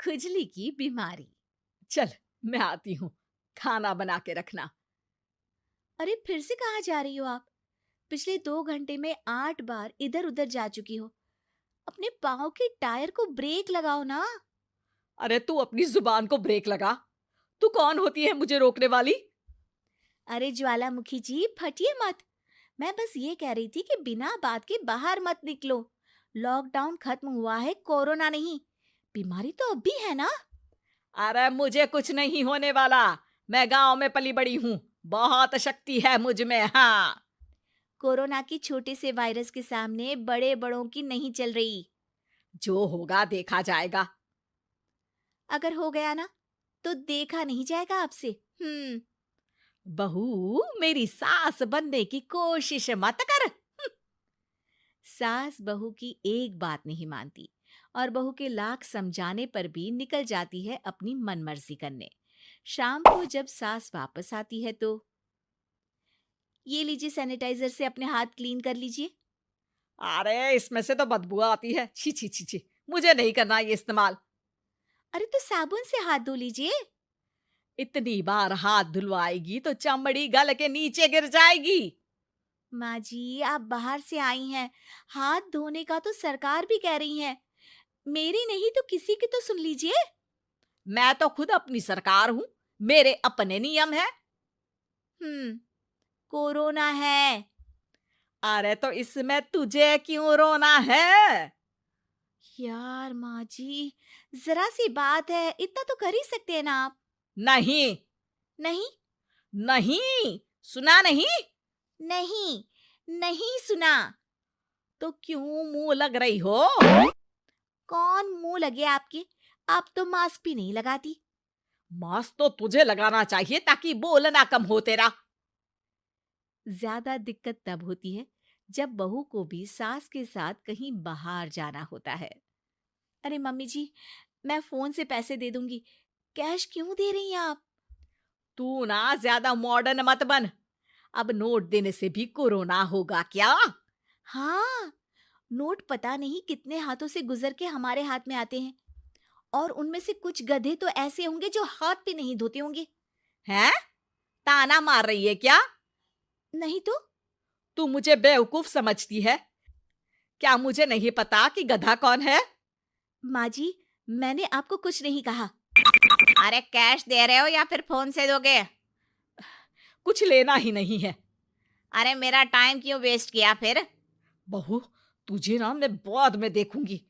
खुजली की बीमारी। चल, मैं आती हूँ, खाना बना के रखना। अरे फिर से कहाँ जा रही हो आप? पिछले 2 घंटे में 8 बार इधर उधर जा चुकी हो। अपने पाँव के टायर को ब्रेक लगाओ ना। अरे तू अपनी जुबान को ब्रेक लगा। तू कौन होती है मुझे रोकने वाली? अरे ज्वालामुखी जी, फटिए मत। मैं बस ये कह रही थी कि बिना बात के बाहर मत निकलो। लॉकडाउन खत्म हुआ है, कोरोना नहीं। बीमारी तो अब भी है ना। अरे मुझे कुछ नहीं होने वाला। मैं गांव में पली बड़ी हूँ। बहुत शक्ति है मुझ में, हाँ। कोरोना की छोटे से वायरस के सामने बड़े बड़ों की नहीं चल रही। जो होगा देखा जाएगा। अगर हो गया ना, तो देखा नहीं जाएगा आपसे। बहू, मेरी सास बनने की कोशिश मत कर। सास बहू की एक बात नहीं मानती और बहू के लाख समझाने पर भी निकल जाती है अपनी मनमर्जी करने। शाम को जब सास वापस आती है तो, ये लीजिए सैनिटाइजर से अपने हाथ क्लीन कर लीजिए। अरे इसमें से तो बदबू आती है। छी छी छी छी। मुझे नहीं करना ये इस्तेमाल। अरे तो साबुन से हाथ धो लीजिए। इतनी बार हाथ धुलवाएगी तो चमड़ी गल के नीचे गिर जाएगी। माँ जी, आप बाहर से आई हैं, हाथ धोने का तो सरकार भी कह रही है। मेरी नहीं तो किसी की तो सुन लीजिए। मैं तो खुद अपनी सरकार हूँ। मेरे अपने नियम है। हम्म कोरोना है। अरे तो इसमें तुझे क्यों रोना है? यार माँ जी, जरा सी बात है, इतना तो कर ही सकते हैं ना आप। नहीं। नहीं। नहीं सुना नहीं? नहीं। नहीं सुना। तो क्यों मुंह लग रही हो? कौन मुंह लगे आपके? आप तो मास्क भी नहीं लगाती। मास्क तो तुझे लगाना चाहिए ताकि बोलना कम हो तेरा। ज्यादा दिक्कत तब होती है जब बहू को भी सास के साथ कहीं बाहर जाना होता है। अरे मम्मी जी, मैं फोन से पैसे दे दूंगी। कैश क्यों दे रही हैं आप? तू ना ज्यादा मॉडर्न मत बन। अब नोट देने से भी कोरोना होगा क्या? हाँ, नोट पता नहीं कितने हाथों से गुजर के हमारे हाथ में आते हैं, और उनमें से कुछ गधे तो ऐसे होंगे जो हाथ भी नहीं धोते होंगे। हैं? ताना मार रही है क्या? नहीं तो। तू मुझे बेवकूफ समझती है? क्या मुझे नहीं पता कि गधा कौन है? माँ जी, मैंने आपको कुछ नहीं कहा। अरे कैश दे रहे हो या फिर फोन से दोगे? कुछ लेना ही नहीं है। अरे मेरा टाइम क्यों वेस्ट किया फिर? बहू, तुझे ना मैं बाद में देखूंगी।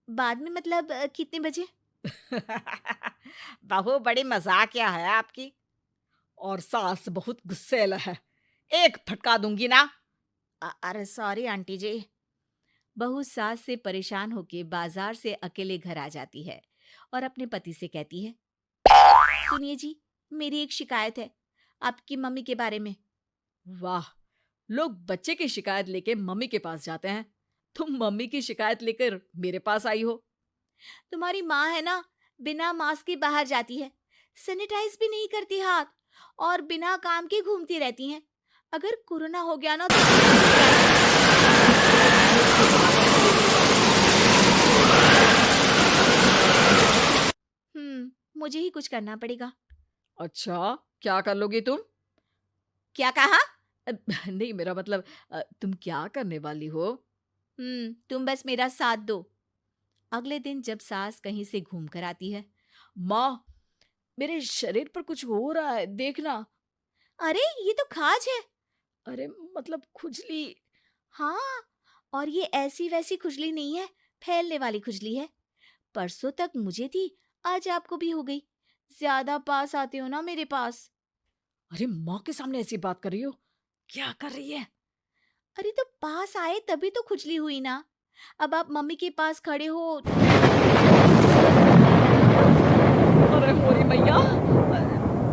बाद में मतलब कितने बजे? बहू बड़ी मजाकिया है आपकी। और सास बहुत गुस्सेल है। एक फटका दूंगी ना। अरे सॉरी आंटी जी। बहू सास से परेशान होके बाजार से अकेले घर आ जाती है और अपने पति से कहती है, सुनिए जी, मेरी एक शिकायत है आपकी मम्मी के बारे में। वाह, लोग बच्चे की शिकायत लेके मम्मी के पास जाते हैं। तुम मम्मी की शिकायत लेकर मेरे पास आई हो। तुम्हारी माँ है ना, बिना मास्क के बाहर जाती है, सैनिटाइज भी नहीं करती हाथ, और बिना काम के घूमती रहती हैं। अगर कोरोना हो गया ना तो मुझे ही कुछ करना पड़ेगा। अच्छा, क्या कर लोगी तुम? क्या कहा? नहीं, मेरा मतलब तुम क्या करने वाली हो? तुम बस मेरा साथ दो। अगले दिन जब सास कहीं से घूम कर आती है, माँ, मेरे शरीर पर कुछ हो रहा है, देखना। अरे ये तो खाज है। अरे मतलब खुजली। हाँ, और ये ऐसी वैसी खुजली नहीं है, फैलने वाली खुजली है। परसों तक मुझे थी, आज आपको भी हो गई। ज्यादा पास आते हो ना मेरे पास। अरे माँ के सामने ऐसी बात कर रही हो? क्या कर रही है? अरे तो पास आए तभी तो खुजली हुई ना। अब आप मम्मी के पास खड़े हो। अरे मोरी मैया,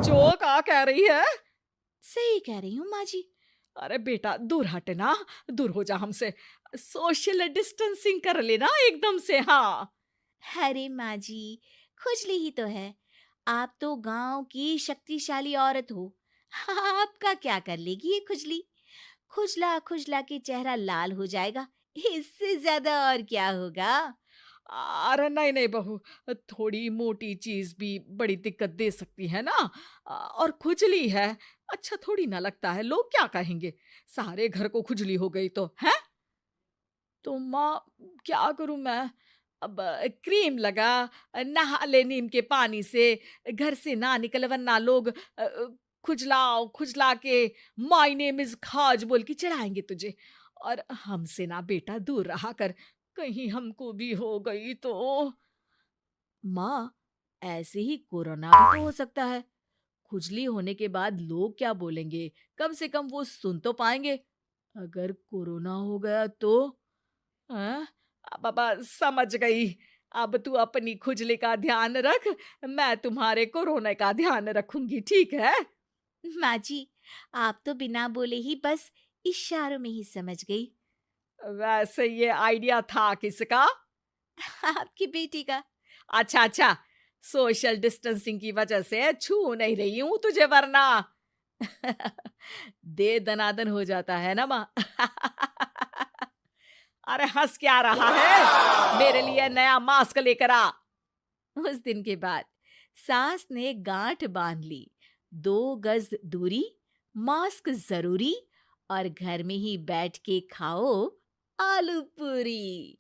जो का कह रही है? सही कह रही हूँ माँ जी। अरे बेटा, दूर हट ना। दूर हो जा हमसे। सोशल डिस्टेंसिंग कर लेना एकदम से, हाँ। अरे माँ जी, खुजली ही तो है। आप तो गांव की शक्तिशाली औरत हो। आपका क्या कर लेगी ये खुजली? खुजला खुजला के चेहरा लाल हो जाएगा, इससे ज्यादा और क्या होगा? अरे नहीं नहीं बहू, थोड़ी मोटी चीज भी बड़ी दिक्कत दे सकती है ना। और खुजली है, अच्छा थोड़ी ना लगता है, लोग क्या कहेंगे, सारे घर को खुजली हो गई तो है। तो माँ, क्या करूं मैं? अब क्रीम लगा, नहा ले नीम के पानी से, घर से ना निकल वरना लोग खुजलाओ खुजला के माय नेम इज खाज बोल के चढ़ाएंगे तुझे। और हमसे ना बेटा दूर रहा कर, कहीं हमको भी हो गई तो। माँ, ऐसे ही कोरोना भी तो हो सकता है। खुजली होने के बाद लोग क्या बोलेंगे, कम से कम वो सुन तो पाएंगे। अगर कोरोना हो गया तो? हाँ, बाबा समझ गई। अब तू अपनी खुजली का ध्यान रख, मैं तुम्हारे कोरोना का ध्यान रखूंगी, ठीक है? माँ जी, आप तो बिना बोले ही बस इशारों में ही समझ गई। वैसे ये आइडिया था किसका? आपकी बेटी का। अच्छा अच्छा, सोशल डिस्टेंसिंग की वजह से छू नहीं रही हूं तुझे वरना। दे दनादन हो जाता है ना माँ। अरे हंस क्या रहा है, मेरे लिए नया मास्क लेकर आ। उस दिन के बाद सास ने गांठ बांध ली। 2 गज दूरी, मास्क जरूरी, और घर में ही बैठ के खाओ आलू पूरी।